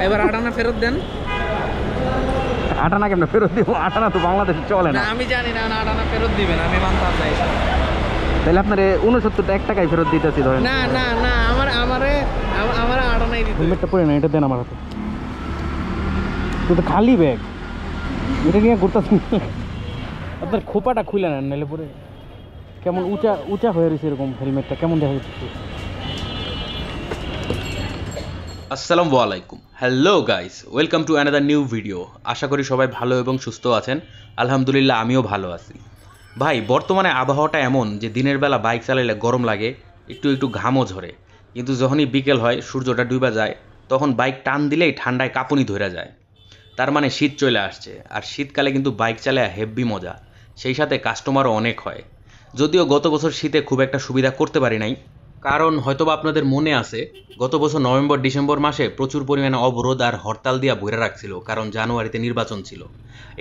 এবার 8 আনা ফেরত দেন। 8 আনা কেমনে ফেরত দিব? 8 আনা তো বাংলাদেশে চলে না। আমি জানি না 8 আনা ফেরত দিবেন, আমি মানতাম না এসব। তাহলে আপনার 69 টাকায় ফেরত দিতেছি ধরেন। না না না, আমার 8 আনাই দিতে। হেলমেটটা পরে না, এটা দেন আমার হাতে। তো খালি ব্যাগ, এটা নিয়ে ঘুরতেছি। আপনার খোপাটা খুলে নেন, নাহলে পরে কেমন উঁচা উঁচা হয়ে রয়েছে এরকম হেলমেটটা, কেমন দেখা যাচ্ছে। আসসালামু আলাইকুম, hello guys, welcome to another new video. আশা করি সবাই ভালো এবং সুস্থ আছেন। আলহামদুলিল্লাহ আমিও ভালো আছি। ভাই, বর্তমানে আবহাওয়াটা এমন যে দিনের বেলা বাইক চালাইলে গরম লাগে, একটু একটু ঘামও ঝরে, কিন্তু যখনই বিকেল হয় সূর্যটা ডুবে যায় তখন বাইক টান দিলেই ঠান্ডায় কাঁপুনি ধরে যায়। তার মানে শীত চলে আসছে, আর শীতকালে কিন্তু বাইক চালায় হেভি মজা, সেই সাথে কাস্টমারও অনেক হয়। যদিও গত বছর শীতে খুব একটা সুবিধা করতে পারি নাই, কারণ হয়তোবা আপনাদের মনে আছে গত বছর নভেম্বর ডিসেম্বর মাসে প্রচুর পরিমাণে অবরোধ আর হরতাল দিয়া ভরে রাখছিল, কারণ জানুয়ারিতে নির্বাচন ছিল।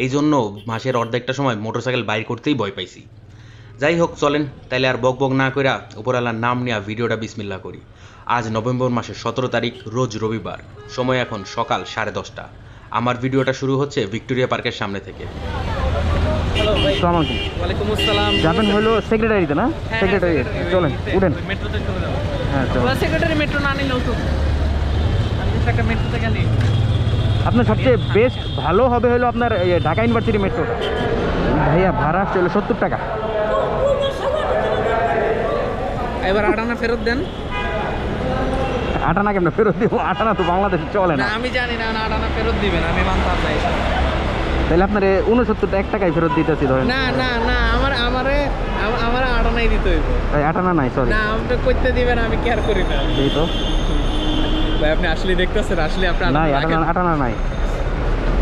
এই জন্য মাসের অর্ধেকটা সময় মোটরসাইকেল বাইর করতেই ভয় পাইছি। যাই হোক, চলেন তাইলে আর বক বক না কইরা উপরওয়ালার নাম নিয়ে ভিডিওটা বিসমিল্লাহ করি। আজ নভেম্বর মাসের 17 তারিখ, রোজ রবিবার, সময় এখন সকাল 10:30। আমার ভিডিওটা শুরু হচ্ছে ভিক্টোরিয়া পার্কের সামনে থেকে। হ্যালো ভাই। আসসালামু আলাইকুম। ওয়ালাইকুম আসসালাম। যাবেন হলো সেক্রেটারিতে না? সেক্রেটারি, চলেন উঠেন। মেট্রোতে চলে যাব। হ্যাঁ চলো। সেক্রেটারি মেট্রো না নিলেও তো আমি একটা মেট্রো থেকে নিই। আপনার সবচেয়ে বেস্ট ভালো হবে হলো আপনার ঢাকা ইউনিভার্সিটি মেট্রোটা। ভাইয়া ভাড়া চলো 70 টাকা। এবার 8 আনা ফেরত দেন। 8 আনা কেমনে ফেরত দিব? 8 আনা তো বাংলাদেশে চলে না না। আমি জানি না 8 আনা ফেরত দিবেন, আমি মানতাম না এসব। তাহলে আপনার 69 টাকায় ফেরত দিতেছি ধরেন। না না না, আমার 8 আনাই দিতে হইব। ভাই 8 আনা নাই, সরি। না, আপনি কইতে দিবেন, আমি কেয়ার করি না। এই তো ভাই আপনি আসলে দেখতেছেন, আসলে আপনি নাই, 8 আনা নাই।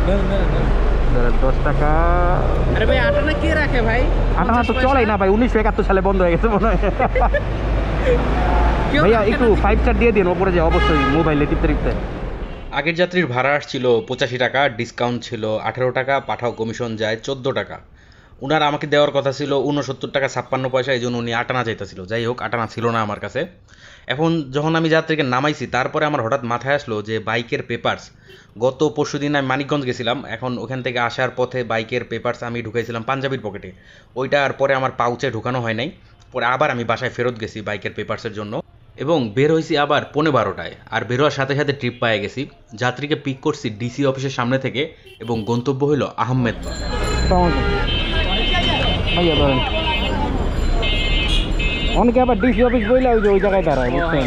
না না না। 10 টাকা। আরে ভাই 8 আনা কে রাখে ভাই? 8 আনা তো চলেই না ভাই, 1971 সালে বন্ধ হয়ে গেছে মনে হয়। কেউ ভাইয়া রাখে একটু না। 5 স্টার দিয়ে দিন ওপরে, যে অবশ্যই মোবাইলে টিপতে টিপতে। আগের যাত্রীর ভাড়া আসছিল 85 টাকা, ডিসকাউন্ট ছিল 18 টাকা, পাঠাও কমিশন যায় 14 টাকা। উনার আমাকে দেওয়ার কথা ছিল 69 টাকা 56 পয়সা, এই জন্য উনি 8 আনা চাইতেছিল। যাই হোক, 8 আনা ছিল না আমার কাছে। এখন যখন আমি যাত্রীকে নামাইছি, তারপরে আমার হঠাৎ মাথায় আসলো যে বাইকের পেপারস, গত পরশু দিন আমি মানিকগঞ্জ গেছিলাম, এখন ওখান থেকে আসার পথে বাইকের পেপারস আমি ঢুকাইছিলাম পাঞ্জাবির পকেটে। ওইটা আর পরে আমার পাউচে ঢুকানো হয় নাই। পরে আবার আমি বাসায় ফেরত গেছি বাইকের পেপারসের জন্য, এবং বের হয়েছি আবার 11:15টায়। আর বেরোয়ার সাথে সাথে ট্রিপ পেয়ে গেছি। যাত্রীকে পিক করছি ডিসি অফিসের সামনে থেকে, এবং গন্তব্য হইল আহমেদবাগ। ভাইয়া ধরেন, অনেকে আবার ডিসি অফিস বইলে ওই জায়গায় দাঁড়ায়, বুঝছেন?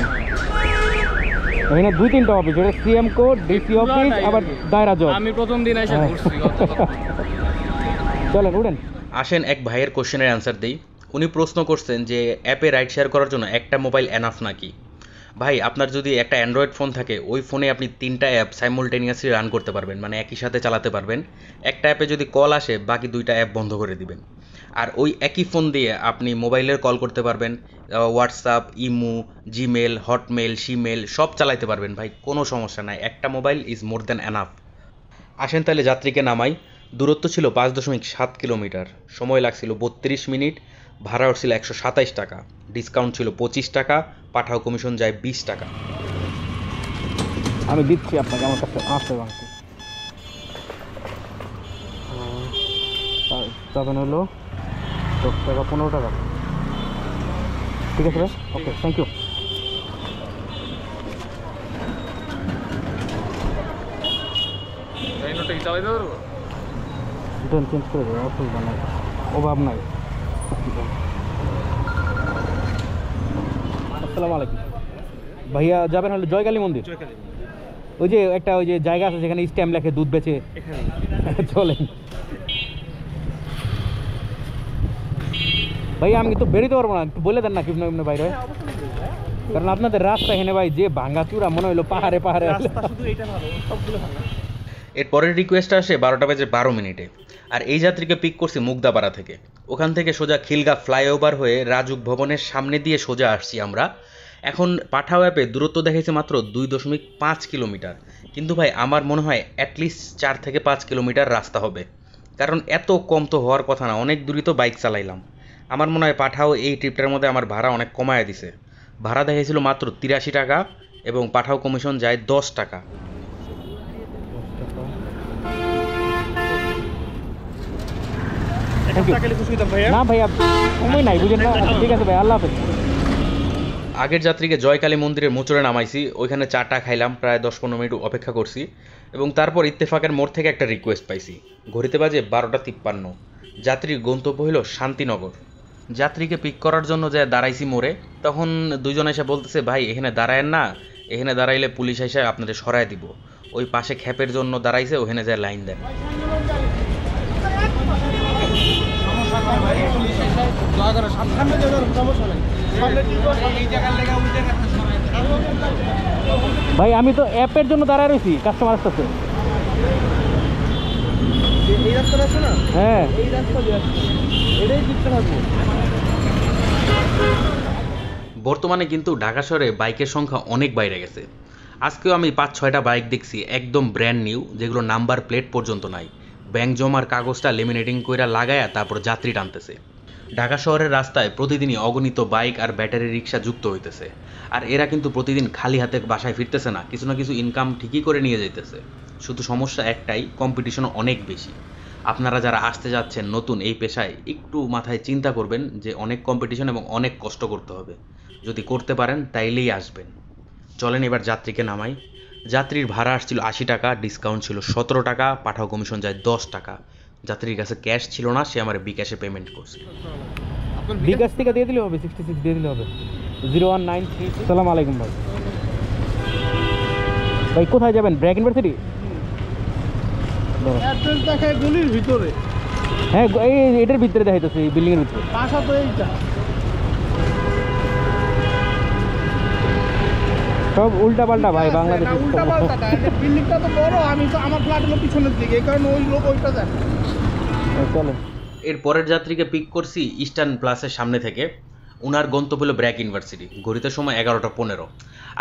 এখানে 2-3টা অফিস, ওটা সিএম কোড, ডিসি অফিস, আবার দায়রা জজ। আমি প্রথম দিন এসে ঘুরছি। চলেন উঠেন। আসেন এক ভাইয়ের কোশ্চেনের অ্যান্সার দিই। উনি প্রশ্ন করছেন যে অ্যাপে রাইড শেয়ার করার জন্য একটা মোবাইল এনাফ নাকি। ভাই, আপনার যদি একটা অ্যান্ড্রয়েড ফোন থাকে, ওই ফোনে আপনি 3টা অ্যাপ সাইমultaneously রান করতে পারবেন, মানে একই সাথে চালাতে পারবেন। একটা অ্যাপে যদি কল আসে, বাকি 2টা অ্যাপ বন্ধ করে দিবেন। আর ওই একই ফোন দিয়ে আপনি মোবাইলের কল করতে পারবেন, হোয়াটসঅ্যাপ, ইমো, জিমেল, হটমেল, শিমেল সব চালাইতে পারবেন। ভাই, কোনো সমস্যা নাই, একটা mobile is more than enough. আসেন তাহলে যাত্রীকে নামাই। দূরত্ব ছিল 5.7 কিলোমিটার, সময় লাগছিল 32 মিনিট, ভাড়া উঠছিল 127 টাকা, ডিসকাউন্ট ছিল 25 টাকা, পাঠাও কমিশন যায় 20 টাকা। আমি দিচ্ছি আপনাকে, আমার কাছে আছে বাংলা। তখন হলো 10 টাকা 15 টাকা। ঠিক আছে ভাই, ওকে, থ্যাংক ইউ। চেঞ্জ করে দেবো, অসুবিধা নাই, অভাব নাই। আসসালামু আলাইকুম ভাইয়া, যাবেন হলো জয়কালী মন্দির? ওই যে একটা ওই যে জায়গা আছে যেখানে স্ট্যাম্প লেখে দুধ বেচে, চলেন। ভাইয়া আমি তো বেরোতে পারবো না, একটু বলে দেন না কিভাবে এমনি বাইরে, কারণ আপনাদের রাস্তা এখানে ভাই যে ভাঙ্গা চূড়া, মনে হলো পাহাড়ে পাহাড়ে। এর পরের রিকোয়েস্ট আসে 12:12 আর এই যাত্রীকে পিক করছি মুগদাপাড়া থেকে। ওখান থেকে সোজা খিলগা ফ্লাইওভার হয়ে রাজুক ভবনের সামনে দিয়ে সোজা আসছি আমরা। এখন পাঠাও অ্যাপে দূরত্ব দেখাইছে মাত্র 2.5 কিলোমিটার, কিন্তু ভাই আমার মনে হয় অ্যাটলিস্ট 4 থেকে 5 কিলোমিটার রাস্তা হবে, কারণ এত কম তো হওয়ার কথা না, অনেক দূরই তো বাইক চালাইলাম। আমার মনে হয় পাঠাও এই ট্রিপটার মধ্যে আমার ভাড়া অনেক কমায় দিছে। ভাড়া দেখাইছিল মাত্র 83 টাকা, এবং পাঠাও কমিশন যায় 10 টাকা। Thank you. টাকা খুশি হতাম ভাইয়া। না ভাইয়া সময় নাই বুঝেন না। আচ্ছা, ঠিক আছে ভাই, আল্লাহ হাফেজ। আগের যাত্রীকে জয়কালী মন্দিরের মোচড়ে নামাইছি, ওইখানে চাটা খাইলাম, প্রায় 10-15 মিনিট অপেক্ষা করছি এবং তারপর ইত্তেফাকের মোড় থেকে একটা রিকোয়েস্ট পাইছি। ঘড়িতে বাজে 12:53। যাত্রীর গন্তব্য হলো শান্তিনগর। যাত্রীকে পিক করার জন্য যে দাঁড়াইছি মোড়ে, তখন দুইজন এসে বলতেছে, ভাই এখানে দাঁড়ায়েন না, এখানে দাঁড়াইলে পুলিশ এসে আপনাদের সরায় দিব। ওই পাশে খ্যাপের জন্য দাঁড়াইছে, ওখানে যায় লাইন দেন। ভাই আমি তো অ্যাপের জন্য দাঁড়ায় রয়েছি, কাস্টমার আসতেছে। এই রাস্তাটা আছে না, হ্যাঁ এই রাস্তা দিয়ে আসছে, এটাই জিততে থাকবো। বর্তমানে কিন্তু ঢাকা শহরে বাইকের সংখ্যা অনেক বাইরে গেছে। আজকেও আমি 5-6টা বাইক দেখছি একদম ব্র্যান্ড নিউ, যেগুলো নাম্বার প্লেট পর্যন্ত নাই। ব্যাংক জমার কাগজটা লেমিনেটিং কইরা লাগায়া তারপর যাত্রী টানতেছে। ঢাকা শহরের রাস্তায় প্রতিদিনই অগণিত বাইক আর ব্যাটারি রিক্সা যুক্ত হইতেছে। আর এরা কিন্তু প্রতিদিন খালি হাতে বাসায় ফিরতেছে না, কিছু না কিছু ইনকাম ঠিকই করে নিয়ে যাইতেছে। শুধু সমস্যা একটাই, কম্পিটিশনও অনেক বেশি। আপনারা যারা আসতে যাচ্ছেন নতুন এই পেশায়, একটু মাথায় চিন্তা করবেন যে অনেক কম্পিটিশন এবং অনেক কষ্ট করতে হবে। যদি করতে পারেন তাইলেই আসবেন। চলেন এবার যাত্রীকে নামাই। যাত্রীর ভাড়া আসছিল 80 টাকা, ডিসকাউন্ট ছিল 17 টাকা, পাঠাও কমিশন যায় 10 টাকা। যাত্রীর কাছে ক্যাশ ছিল না, সে আমার বিকাশে পেমেন্ট করছে। বিকাশ থেকে দিয়ে দিলে হবে, 66 দিয়ে দিলে হবে। 0193। সালাম আলাইকুম ভাই। ভাই কোথায় যাবেন? ব্র্যাক ইউনিভার্সিটি? অ্যাড্রেস দেখায় গলির ভিতরে, হ্যাঁ এই এটার ভিতরে দেখাইতেছে, এই বিল্ডিংয়ের ভিতরে। বাসা তো এইটা। সব উল্টা পাল্টা ভাই, বাংলাদেশ। উল্টা পাল্টা বিল্ডিংটা তো বড়, আমি তো আমার ফ্ল্যাট হলো পিছনের দিকে, এই কারণে ওই লোক ওইটা দেখ। চলে। এর পরের যাত্রীকে পিক করছি ইস্টার্ন প্লাসের সামনে থেকে। উনার গন্তব্য হলো ব্র্যাক ইউনিভার্সিটি। ঘড়িতে সময় 11:15।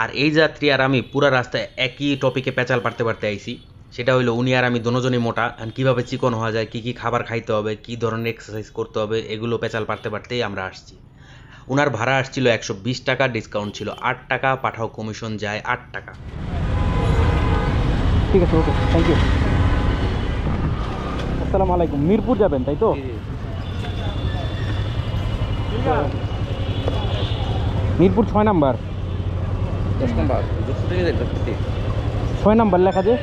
আর এই যাত্রী আর আমি পুরা রাস্তায় একই টপিকে পেঁচাল পারতে পারতে আইছি। সেটা হলো উনি আর আমি দুজনই মোটা, আর কীভাবে চিকন হওয়া যায়, কী কী খাবার খাইতে হবে, কী ধরনের এক্সারসাইজ করতে হবে, এগুলো পেঁচাল পারতে পারতেই আমরা আসছি। উনার ভাড়া আসছিল 120 টাকা, ডিসকাউন্ট ছিল 8 টাকা, পাঠাও কমিশন যায় 8 টাকা। ঠিক আছে, ওকে, থ্যাংক ইউ। আসসালামু আলাইকুম। মিরপুর যাবেন তাই তো? মিরপুর 6 নাম্বার। 10 নাম্বার 6 নাম্বার লেখা যে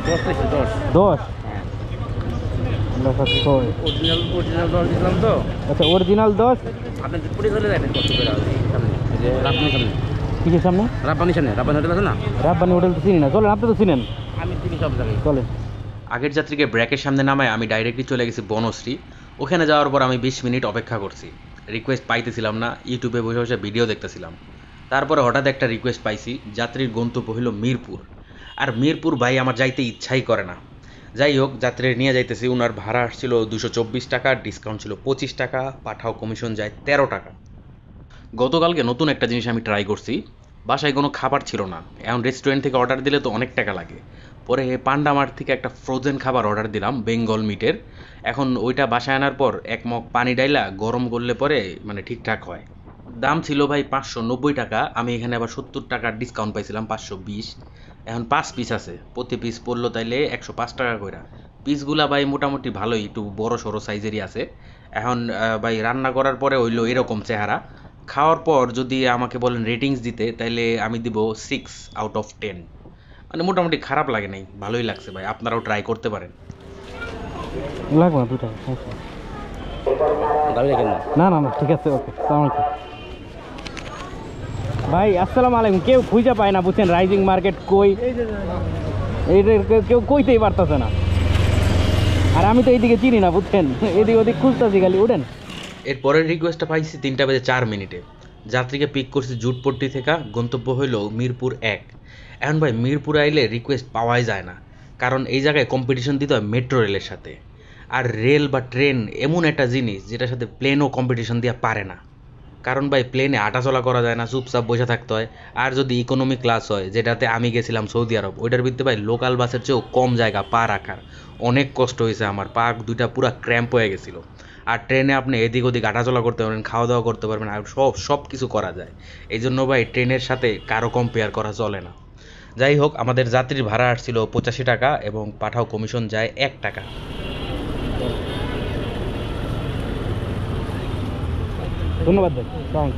10 থেকে 10 10 লেখা 6। অরিজিনাল 10 দিলাম তো। আচ্ছা, অরিজিনাল 10। আপনি পুরি চলে যাবেন কত করে সামনে, এই যে রাব্বানি সামনে, কিসের সামনে? রাব্বানি সামনে, রাব্বানি হোটেল আছে না? রাব্বানি হোটেল তো চিনি না, চলেন, আপনি তো চিনেন। আমি চিনি সব জায়গায়। চলেন। আগের যাত্রীকে ব্র্যাকের সামনে নামায় আমি ডাইরেক্টলি চলে গেছি বনশ্রী। ওখানে যাওয়ার পর আমি 20 মিনিট অপেক্ষা করছি। রিকোয়েস্ট পাইতেছিলাম না, ইউটিউবে বসে বসে ভিডিও দেখতেছিলাম। তারপরে হঠাৎ একটা রিকোয়েস্ট পাইছি, যাত্রীর গন্তব্য হলো মিরপুর। আর মিরপুর ভাই আমার যাইতে ইচ্ছাই করে না। যাই হোক, যাত্রীর নিয়ে যাইতেছি। উনার ভাড়া আসছিল 224 টাকা, ডিসকাউন্ট ছিল 25 টাকা, পাঠাও কমিশন যায় 13 টাকা। গতকালকে নতুন একটা জিনিস আমি ট্রাই করছি। বাসায় কোনো খাবার ছিল না, এখন রেস্টুরেন্ট থেকে অর্ডার দিলে তো অনেক টাকা লাগে। পরে পান্ডা মার্ট থেকে একটা ফ্রোজেন খাবার অর্ডার দিলাম, বেঙ্গল মিটের। এখন ওইটা বাসায় আনার পর এক মগ পানি ডাইলা গরম করলে পরে মানে ঠিকঠাক হয়। দাম ছিল ভাই 590 টাকা, আমি এখানে আবার 70 টাকার ডিসকাউন্ট পাইছিলাম 520। এখন 5 পিস আছে, প্রতি পিস পড়লো তাইলে 105 টাকা করে। পিসগুলা ভাই মোটামুটি ভালোই, একটু বড় সড়ো সাইজেরই আছে। এখন ভাই রান্না করার পরে হইলো এরকম চেহারা। খাওয়ার পর যদি আমাকে বলেন রেটিংস দিতে, তাইলে আমি দিব 6 আউট অফ 10। মানে মোটামুটি খারাপ লাগে নাই, ভালোই লাগছে ভাই, আপনারাও ট্রাই করতে পারেন। লাগবে না দুটা। না না না, ঠিক আছে, ওকে, সালাম আলাইকুম ভাই। আসসালামু আলাইকুম। কেউ খুঁজে পায় না বুঝছেন, রাইজিং মার্কেট কই, এইটা কেউ কইতেই পারতেছে না। আর আমি তো এইদিকে চিনি না বুঝছেন, এদিক ওদিক খুঁজতেছি খালি। উঠেন। এর পরের রিকোয়েস্টটা পাইছি 3:04। যাত্রীকে পিক করছি জুটপট্টি থেকে, গন্তব্য হইল মিরপুর 1। এখন ভাই মিরপুর আইলে রিকোয়েস্ট পাওয়াই যায় না, কারণ এই জায়গায় কম্পিটিশন দিতে হয় মেট্রো রেলের সাথে। আর রেল বা ট্রেন এমন একটা জিনিস যেটার সাথে প্লেনও কম্পিটিশন দিয়ে পারে না। কারণ ভাই প্লেনে হাঁটাচলা করা যায় না, চুপচাপ বসে থাকতে হয়। আর যদি ইকোনমি ক্লাস হয়, যেটাতে আমি গেছিলাম সৌদি আরব, ওইটার ভিত্তিতে ভাই লোকাল বাসের চেয়েও কম জায়গা পা রাখার। অনেক কষ্ট হয়েছে আমার, পা দুইটা পুরা ক্র্যাম্প হয়ে গেছিলো। আর ট্রেনে আপনি এদিক ওদিক হাঁটাচলা করতে পারবেন, খাওয়া দাওয়া করতে পারবেন, আর সব কিছু করা যায়। এই জন্য ভাই ট্রেনের সাথে কারো কম্পেয়ার করা চলে না। যাই হোক, আমাদের যাত্রীর ভাড়া আসছিল 85 টাকা এবং পাঠাও কমিশন যায় 1 টাকা। ধন্যবাদ ভাই, থ্যাংক।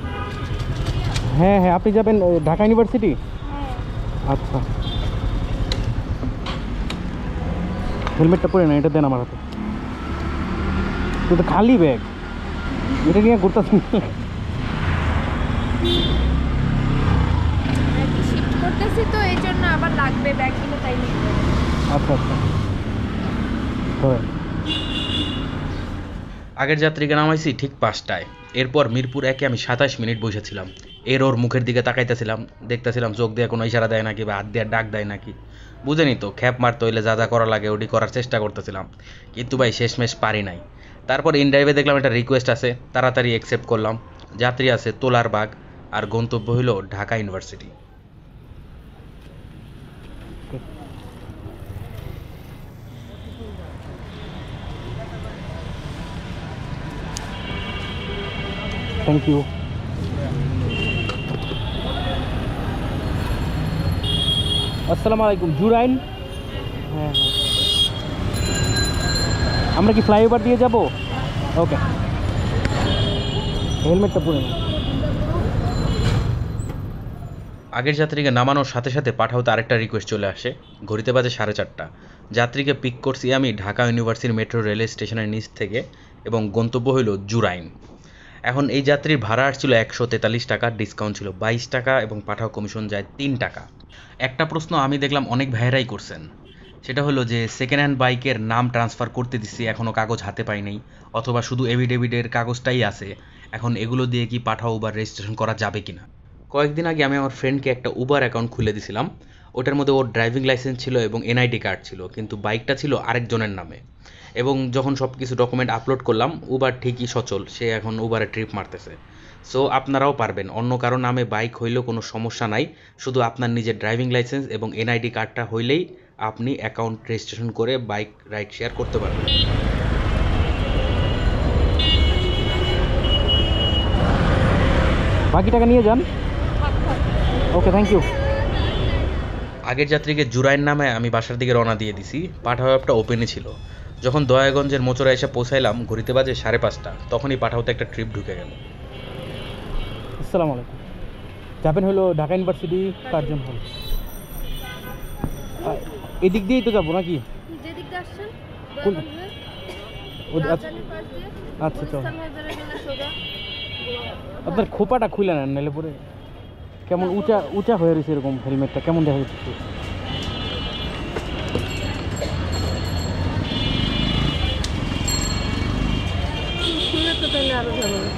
হ্যাঁ হ্যাঁ, আপনি যাবেন ঢাকা ইউনিভার্সিটি? আচ্ছা, হেলমেটটা পরে না, এটা দেন আমার হাতে। তো খালি ব্যাগ, এটা নিয়ে ঘুরতেছি। শিফট করতেছি তো এই জন্য আবার লাগবে ব্যাগগুলো, তাই নিয়ে। আচ্ছা আচ্ছা, ধরেন। আগের যাত্রীকে নামাইছি ঠিক 5টায়। এরপর মিরপুর 1-এ আমি 27 মিনিট বসেছিলাম। ওর মুখের দিকে তাকাইতেছিলাম, দেখতেছিলাম চোখ দিয়ে কোনো ইশারা দেয় নাকি বা হাত দিয়ে ডাক দেয় নাকি। বুঝেনি তো, খ্যাপ মারতে হইলে যা যা করা লাগে ওটি করার চেষ্টা করতেছিলাম, কিন্তু ভাই শেষমেশ পারি নাই। তারপর ইন ড্রাইভে দেখলাম একটা রিকোয়েস্ট আছে, তাড়াতাড়ি অ্যাকসেপ্ট করলাম। যাত্রী আছে তোলার বাগ, আর গন্তব্য হইল ঢাকা ইউনিভার্সিটি। Thank you. আসসালামু আলাইকুম। জুরাইন? হ্যাঁ হ্যাঁ, আমরা কি ফ্লাইওভার দিয়ে যাব? ওকে, হেলমেটটা পরে না। আগের যাত্রীকে নামানোর সাথে সাথে পাঠাওতে আরেকটা রিকোয়েস্ট চলে আসে। ঘড়িতে বাজে 4:30। যাত্রীকে পিক করছি আমি ঢাকা ইউনিভার্সিটি মেট্রো রেল স্টেশনের নিচ থেকে, এবং গন্তব্য হইল জুরাইন। এখন এই যাত্রীর ভাড়া আসছিল 143 টাকা, ডিসকাউন্ট ছিল 22 টাকা, এবং পাঠাও কমিশন যায় 3 টাকা। একটা প্রশ্ন আমি দেখলাম অনেক ভাইয়েরাই করছেন, সেটা হলো যে সেকেন্ড হ্যান্ড বাইকের নাম ট্রান্সফার করতে দিচ্ছি, এখনও কাগজ হাতে পাই নাই, অথবা শুধু এভিডেভিডের কাগজটাই আছে, এখন এগুলো দিয়ে কি পাঠাও উবার রেজিস্ট্রেশন করা যাবে কিনা। কয়েকদিন আগে আমি আমার ফ্রেন্ডকে একটা উবার অ্যাকাউন্ট খুলে দিয়েছিলাম। ওটার মধ্যে ওর ড্রাইভিং লাইসেন্স ছিল এবং এনআইডি কার্ড ছিল, কিন্তু বাইকটা ছিল আরেকজনের নামে। এবং যখন সব কিছু ডকুমেন্ট আপলোড করলাম, উবার ঠিকই সচল, সে এখন উবারে ট্রিপ মারতেছে। সো আপনারাও পারবেন, অন্য কারো নামে বাইক হইলেও কোনো সমস্যা নাই, শুধু আপনার নিজের ড্রাইভিং লাইসেন্স এবং এনআইডি কার্ডটা হইলেই আপনি অ্যাকাউন্ট রেজিস্ট্রেশন করে বাইক রাইড শেয়ার করতে পারবেন। বাকি টাকা নিয়ে যান। ওকে, থ্যাংক ইউ। আগের যাত্রীকে জুরাইন নামে আমি বাসার দিকে রওনা দিয়ে দিছি। পাঠাও অ্যাপটা ওপেনই ছিল। যখন দয়াগঞ্জের মোচরা এসে পৌঁছাইলাম, ঘড়িতে বাজে 5:30, তখনই পাঠাওতে একটা ট্রিপ ঢুকে গেল। আসসালামু আলাইকুম। যাবেন হলো ঢাকা ইউনিভার্সিটি কার্জন হল। এদিক দিয়েই তো যাবো নাকি? যেদিক দিয়ে আসছেন কোন? রাজধানীর পাশ দিয়ে আচ্ছা, চল। গুলিস্তান হয়ে ধরে গেলে সোজা। আপনার খোপাটা খুলে নেন, নাহলে পরে কেমন উঁচা উঁচা হয়ে রয়েছে, এরকম হেলমেটটা কেমন দেখা যাচ্ছে। শুনে তো তাহলে আরো যাবো না।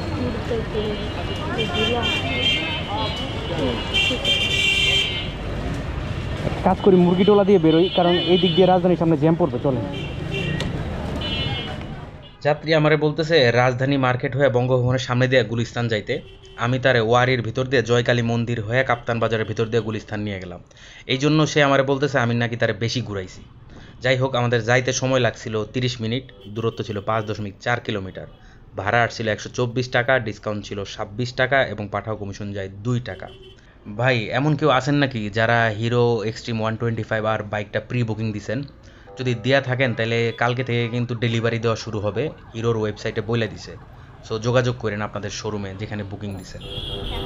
কাজ করি, মুরগি টোলা দিয়ে বেরোই, কারণ এই দিক দিয়ে রাজধানীর সামনে জ্যাম পড়বে। চলেন। যাত্রী আমারে বলতেছে রাজধানী মার্কেট হয়ে বঙ্গভবনের সামনে দিয়ে গুলিস্তান যাইতে। আমি তারে ওয়ারির ভিতর দিয়ে জয়কালী মন্দির হয়ে কাপ্তান বাজারের ভিতর দিয়ে গুলিস্তান নিয়ে গেলাম। এই জন্য সে আমারে বলতেছে আমি নাকি তারে বেশি ঘুরাইছি। যাই হোক, আমাদের যাইতে সময় লাগছিল 30 মিনিট, দূরত্ব ছিল 5.4 কিলোমিটার। ভাড়া আসছিল 124 টাকা, ডিসকাউন্ট ছিল 26 টাকা, এবং পাঠাও কমিশন যায় 2 টাকা। ভাই, এমন কেউ আছেন নাকি যারা হিরো এক্সট্রিম 125 আর বাইকটা প্রি বুকিং দিছেন? যদি দেয়া থাকেন তাহলে কালকে থেকে কিন্তু ডেলিভারি দেওয়া শুরু হবে, হিরোর ওয়েবসাইটে বলে দিছে। সো যোগাযোগ করেন আপনাদের শোরুমে যেখানে বুকিং দিছেন।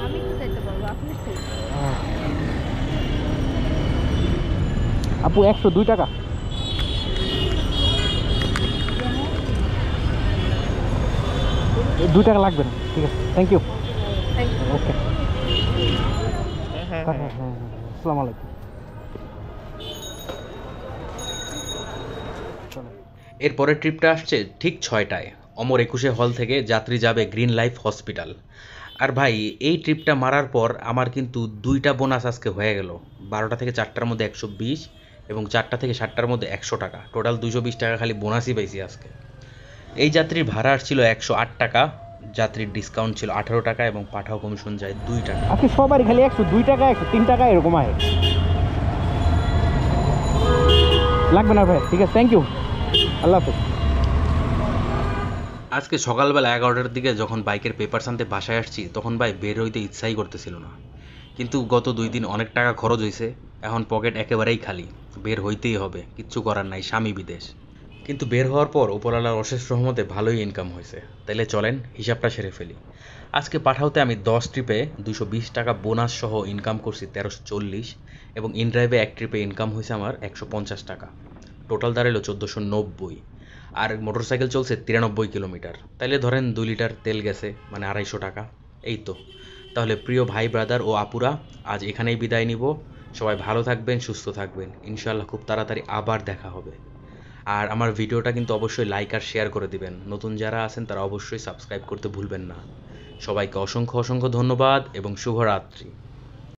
আমি তো যাইতে পারবো, আপনি তো। আপু 102 টাকা। দুই টাকা লাগবে না, ঠিক আছে, থ্যাংক ইউ। ওকে, হ্যাঁ হ্যাঁ হ্যাঁ হ্যাঁ, আসসালামু আলাইকুম। এরপরের ট্রিপটা আসছে ঠিক 6টায়। অমর 21 হল থেকে যাত্রী যাবে গ্রিন লাইফ হসপিটাল। আর ভাই, এই ট্রিপটা মারার পর আমার কিন্তু 2টা বোনাস আজকে হয়ে গেল। 12টা থেকে 4টার মধ্যে 120, এবং 4টা থেকে 7টার মধ্যে 100 টাকা, টোটাল 220 টাকা খালি বোনাসই পাইছি আজকে। এই যাত্রীর ভাড়া আসছিল 108 টাকা, যাত্রীর ডিসকাউন্ট ছিল 18 টাকা, এবং পাঠাও কমিশন যায় 2 টাকা। আজকে সবারই খালি 102 টাকা 103 টাকা এরকম আয়। লাগবে না ভাই, ঠিক আছে, থ্যাংক ইউ, আল্লাহ হাফেজ। আজকে সকালবেলা 11টার দিকে যখন বাইকের পেপারস আনতে বাসায় আসছি, তখন ভাই বের হইতে ইচ্ছাই করতেছিল না। কিন্তু গত 2 দিন অনেক টাকা খরচ হয়েছে, এখন পকেট একেবারেই খালি, বের হইতেই হবে, কিচ্ছু করার নাই, স্বামী বিদেশ। কিন্তু বের হওয়ার পর উপরওয়ালার অশেষ রহমতে ভালোই ইনকাম হয়েছে। তাইলে চলেন হিসাবটা সেরে ফেলি। আজকে পাঠাওতে আমি 10 ট্রিপে 220 টাকা বোনাস সহ ইনকাম করছি 1340 এবং ইন ড্রাইভে এক ট্রিপে ইনকাম হয়েছে আমার 150 টাকা, টোটাল দাঁড়ালো 1490। আর মোটরসাইকেল চলছে 93 কিলোমিটার, তাইলে ধরেন 2 লিটার তেল গেছে, মানে 250 টাকা। এই তো, তাহলে প্রিয় ভাই ব্রাদার ও আপুরা, আজ এখানেই বিদায় নিব। সবাই ভালো থাকবেন, সুস্থ থাকবেন, ইনশাআল্লাহ খুব তাড়াতাড়ি আবার দেখা হবে। আর আমার ভিডিওটা কিন্তু অবশ্যই লাইক আর শেয়ার করে দিবেন, নতুন যারা আছেন তারা অবশ্যই সাবস্ক্রাইব করতে ভুলবেন না। সবাইকে অসংখ্য অসংখ্য ধন্যবাদ এবং শুভরাত্রি।